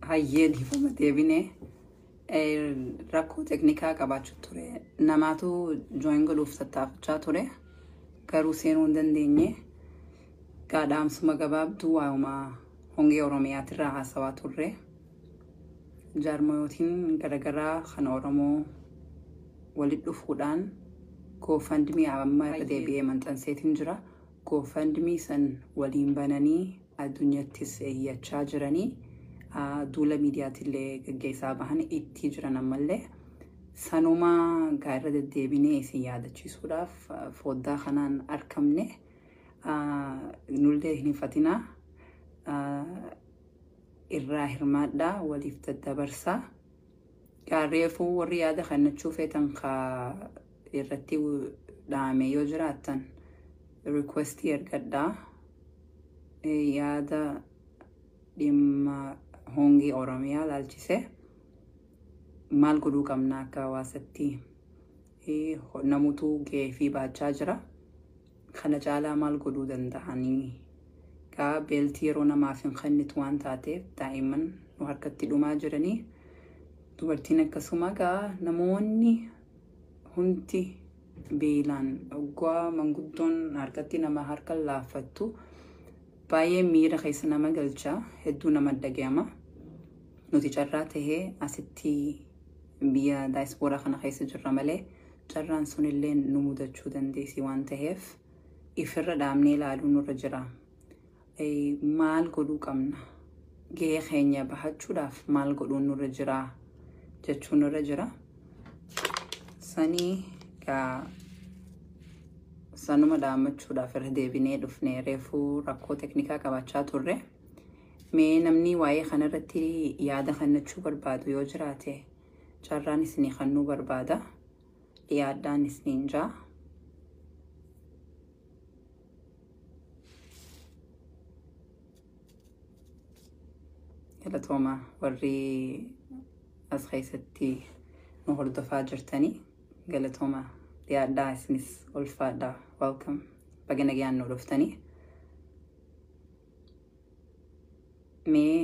hayyee dhiifama deebinee rakkoo teknikaa qabaachuu ture. Namaatu join godhuuf tattaafachaa ture. Garuu seenuu hin dandeenye. Gaadhaamsuma gabaabduu waa'uma hongee Oromiyaatirraa haasawaa turre. Jaarmayootiin garagaraa kan Oromoo walitti dhufuudhaan GoFundMe amma deebi'ee maxxanseetiin jira. GoFundMe san waliin bananii addunyattis iyyachaa jiranii. Duula miidiyaatillee gaggeessaa bahan itti jiran ammallee sanuma gaarra deddeebinee isin yaadachiisuudhaaf foddaa kanaan argamne nullee hin hifatinaa irraa hirmaadhaa waliif daddabarsaa gaarreefuu warri yaada kannachuu feetan irratti dhaame yoo jiraattan requestii ergadhaa yaada dhimma hongee Oromiyaa laalchise maal godhuu qabna akka hawaasatti namutu geefii baachaa jira kana caalaa maal godhuu danda'anii gaa beeltii yeroo namaaf hin kennitu waan taateef daa'imman nu harkatti dhumaa jiranii dubartiin akkasuma gaa namoonni hundi beelaan oggaa manguddoon harkatti nama harka laaffattu baay'ee miira keessa nama galcha hedduu nama dhaga'ama nuti carraa tahee asitti biyya daayispooraa kana keessa jirra malee carraan sunillee nu mudachuu dandeessi waan taheef ifirra dhaabnee ilaaluu nurra jira. Maal godhuu qabna gahee keenya bahachuudhaaf maal godhuu nurra jira jechuun nurra jira. Sanii gaa sanuma dhaammachuudhaaf irra deebinee dhufnee reefuu rakkoo teknikaa qabaachaa turre. Mee namni waa'ee kanarratti yaada kennachuu barbaadu yoo jiraate carraan isinii kennuu barbaada. Yaaddaan isiniin jaa. Galatooma warri as keessatti nu hordofaa jirtanii galatooma yaaddaa isinis ulfaadhaa. Welcome. Baga nagaan nu dhuftanii. Mee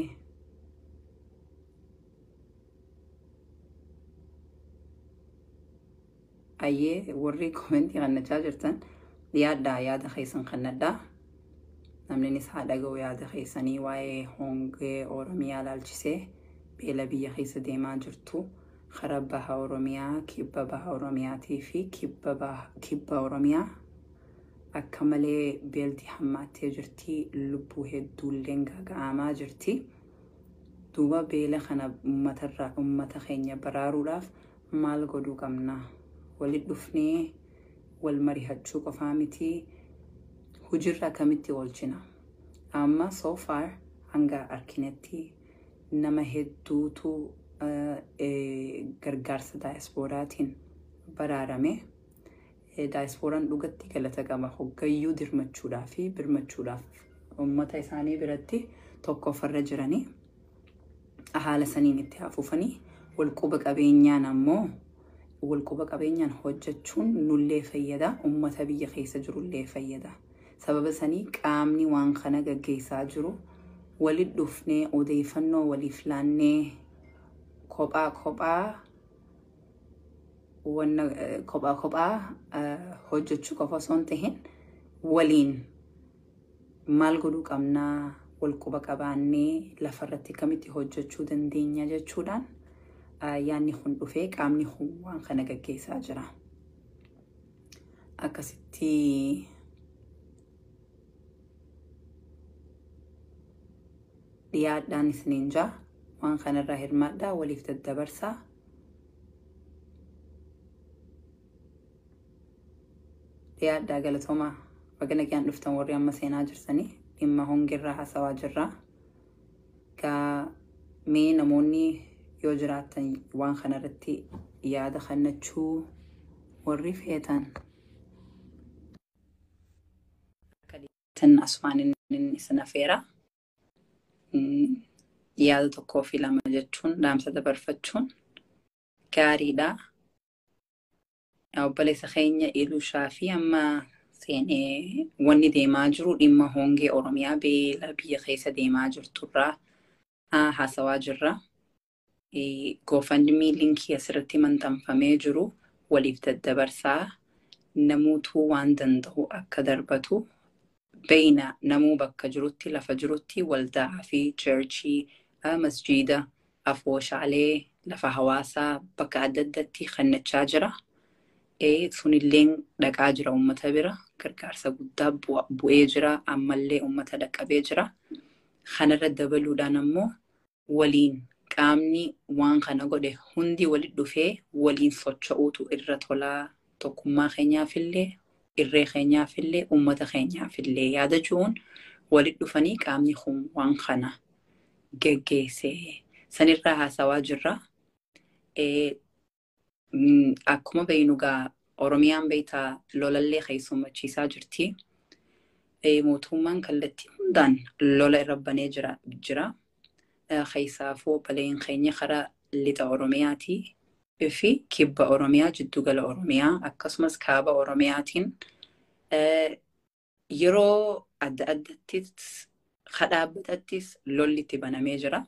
ayyee warri komentii kannachaa jirtan yaada keessan kannadhaa. Namnis haa dhaga'u yaada keessanii waa'ee hongee Oromiyaa laalchisee beela biyya keessa deemaa jirtu karaa baha Oromiyaa, kibba baha Oromiyaatii fi kibba Oromiyaa akka malee beelti hammaattee jirti lubbuu hedduullee gaaga'amaa jirti. Duuba beela kana uummata keenya baraaruudhaaf maal godhuu qabna? Walitti dhufnee wal marihachuu qofaa miti hujirra kamitti oolchina? Amma so far hanga arkinetti nama hedduutu gargaarsa daayisporaatiin baraarame. Daayisporaan dhugatti galata qaba hoggayyuu dirmachuudhaa fi birmachuudhaaf uummata isaanii biratti tokkoffarra jiranii haala saniin itti hafuufanii walquba qabeenyaan ammoo walquba qabeenyaan hojjechuun nullee fayyada uummata biyya keessa jirullee fayyada. Sababa sanii qaamni waan kana gaggeessaa jiru walitti dhufnee odeeffannoo waliif laannee kophaa hojjechuu qofa osoo hin tahin waliin maal godhuu qabnaa walquba qabaannee lafarratti kamitti hojjechuu dandeenya jechuudhaan yaanni kun dhufee qaamni kun waan kana gaggeessaa jira. Akkasitti dhiyaadhaan isiniin jaa waan kanarraa hirmaadhaa waliif daddabarsaa. Yaaddaa galatooma baga nagaan dhuftan warri amma seenaa jirtanii dhimma hongeerraa haasawaa jirra. Gaa mee namoonni yoo jiraatan waan kanarratti yaada kennachuu warri feetan akka dhiyaatan asumaan isin affeera. Yaada tokkoo fi lama jechuun dhaamsa dabarfachuun gaariidha. Obboleessa keenya Ilushaa fi amma seenee wanni deemaa jiru dhimma hongee Oromiyaa beela biyya keessa deemaa jirturraa haasawaa jirra. GoFundMe linkii asirratti maxxanfamee jiru waliif daddabarsaa namuutuu waan danda'u akka darbatu beeyna namuu bakka jirutti lafa jirutti waldaa fi churchii masjiida afooshaalee lafa hawaasaa bakka adda addatti kannachaa jira. Sunilleen dhaqaa jira uummata bira gargaarsa guddaa bu'ee jira ammallee uummata dhaqqabee jira. Kanarra dabaluudhaan ammoo waliin qaamni waan kana godhe hundi walit dhufee waliin socho'uutu irra tolaa tokkummaa keenyaafillee irree keenyaafillee uummata keenyaafillee yaada jiruun walit dhufanii qaamni kun waan kana geggeesse sanirraa haasawaa jirra. Akkuma beeynugaa Oromiyaan beeytaa lolallee keessummachiisaa jirti. Mootummaan kallattii hundaan lola irra banee jira. Keessaafuu baleen keenya karaa lixa Oromiyaati fi kibba Oromiyaa jiddugala Oromiyaa akkasumas kaaba Oromiyaatiin yeroo adda addattis kadhaabbatattis lolli itti banamee jira.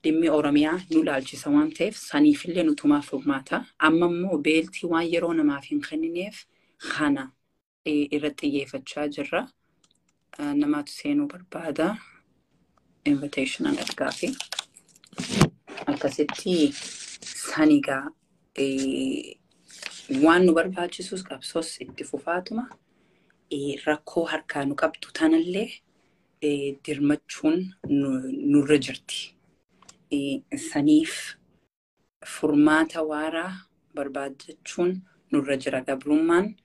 Dhimmi Oromiyaa nu laalchisa waan ta'eef saniifillee nutumaaf furmaata. Amma immoo beeltii waan yeroo namaaf hin kennineef kana irratti xiyyeeffachaa jirra. Namaatu seenuu barbaada. Invitation an argaa fi akkasitti sanigaa waan nu barbaachisus qabsoos itti fufaatuma rakkoo harkaa nu qabdu tanallee dirmachuun nurra jirti. Saniif furmaata waaraa barbaachachuun nurra jira. Gabrummaan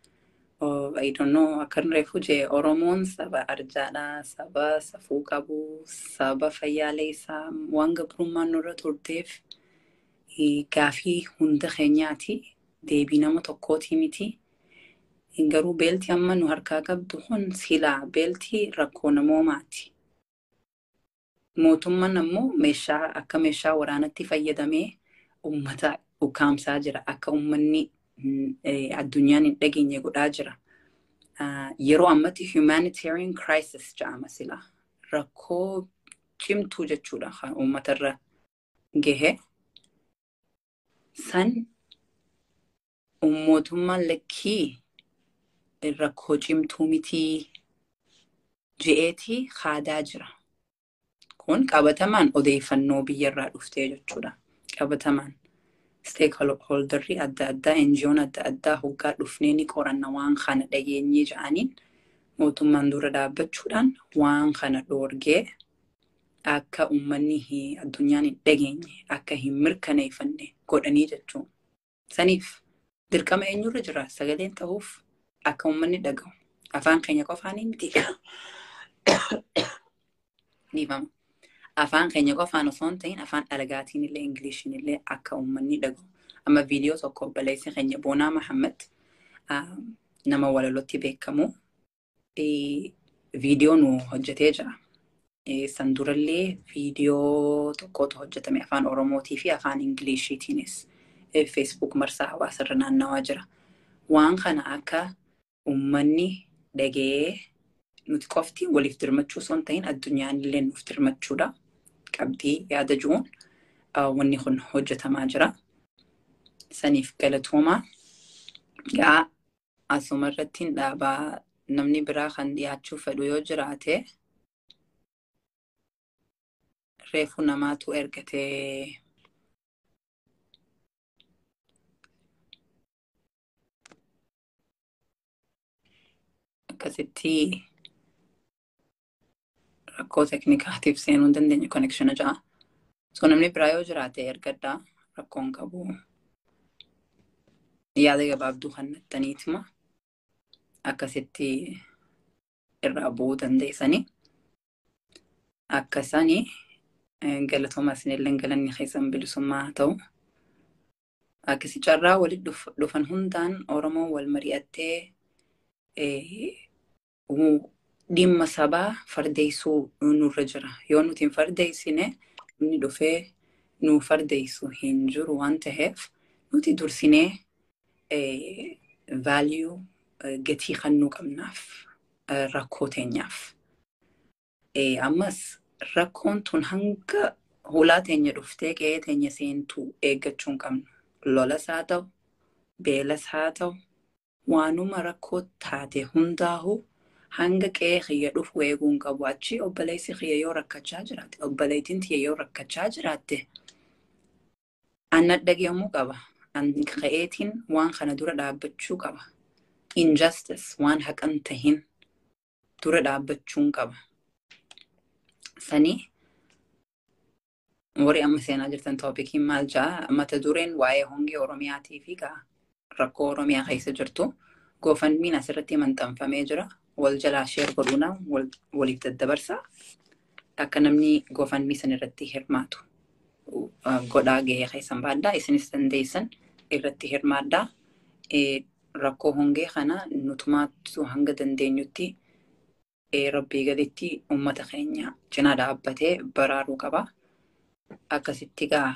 I don't know, akkan reefu jee Oromoon saba arjaadhaa, saba safuu qabu, saba fayyaalee isaa waan gabrummaan nurra turteef gaafii hunda keenyaati. Deebii nama tokkootii miti. Garuu beeltii amma nu harkaa qabdu kun silaa beeltii rakkoo namoomaati. Mootummaan ammoo akka meeshaa waraanatti fayyadamee uummata ukkaamsaa jira. Akka uummanni addunyaan hin dhageenye godhaa jira. Yeroo ammatti humanitarian crisis jedhama silaa. Rakkoo cimtuu jechuudha kan uummatarra gahe. San mootummaan lakkii rakkoo cimtuu mitii je'eetii haadaa jira. Kun qabatamaan odeeffannoo biyyarraa dhuftee jechuudha. Qabatamaan stakeholderri adda addaa NGO'n adda addaa hoggaa dhufnee ni qoranna waan kana dhageenyee jedhaniin mootummaan dura dhaabbachuudhaan waan kana dhoorgee akka uummanni addunyaan hin dhageenye akka hin mirkaneeffanne godhanii jechuun. Saniif dirqama eenyurra jira sagaleen ta'uuf akka uummanni dhaga'u. Afaan keenya qofaanii miti. Dhiifama. Afaan keenya qofaan osoo hin ta'in afaan dhalagaatiin illee Ingiliishiin illee akka uummanni dhaga'u. Amma viidiyoo tokko obboleessi keenya Boonaa Mahammad nama walalotti beekamu viidiyoo nu hojjetee jira. San durallee viidiyoo tokkotu hojjetame afaan Oromootii fi afaan Ingiliishiitiinis Facebook marsaa hawaasarra naannawaa jira. Waan kana akka uummanni dhagee nuti qofti waliif dirmachuu osoo hin ta'in addunyaan illee nuuf dirmachuudha. Qabdii yaada jiruun wanni kun hojjetamaa jira. Saniif galatoomaa. Gaa asuma irratti dhaabaa namni biraa kan dhiyaachuuf fedhu yoo jiraate reefu namaatu ergatee akkasitti rakkoo teknikaatiif seenuu hin dandeenye konekshiina ja'a. So namni biraa yoo jiraate ergadhaa rakkoon qabu. Yaada gabaabduu kan nattaniitima akkasitti irraa bu'uu dandeessanii. Akkasanii galatooma isinillee galanni keessan bilisummaa haa ta'u. Akkasi carraa walitti dhufan hundaan Oromoo wal mari'attee dhimma sabaa fardeessuu nurra jira. Yoo nuti hin fardeessine inni dhufee nu fardeessu hin jiru waan ta'eef nuti dursinee value gatii kannuu qabnaaf rakkoo teenyaaf. Ammas rakkoon tun hanga hulaa teenya dhuftee qe'ee teenya seentuu eeggachuu hin qabnu. Lolas haa ta'u, beelas haa ta'u, waanuma rakkoo taate hundaahu hanga qe'ee kiyya dhufu eeguu hin qabu. Achi obboleessi kiyya yoo rakkachaa jiraate, obboleettiin tiyya yoo rakkachaa jiraatte, anna dhaga'amuu qaba. Ani ka'eetiin waan kana dura dhaabbachuu qaba. Injustice waan haqan tahin dura dhaabbachuun qaba. Sanii warri amma seenaa jirtan toopikiin maal jaa mata dureen waa'ee hongee Oromiyaatii fi rakkoo Oromiyaa keessa jirtu GoFundMeen asirratti maxxanfamee jira. Wal jalaa sheer godhuunaan waliif daddabarsaa. Akka namni GoFundMee san irratti hirmaatu godhaa gahee keessan baaddaa isinis dandeessan irratti hirmaaddaa. Rakkoo hongee kana nutumaattu hanga dandeenyutti rabbii gaditti uummata keenya cinaa dhaabbatee baraaruu qaba. Akkasitti gaa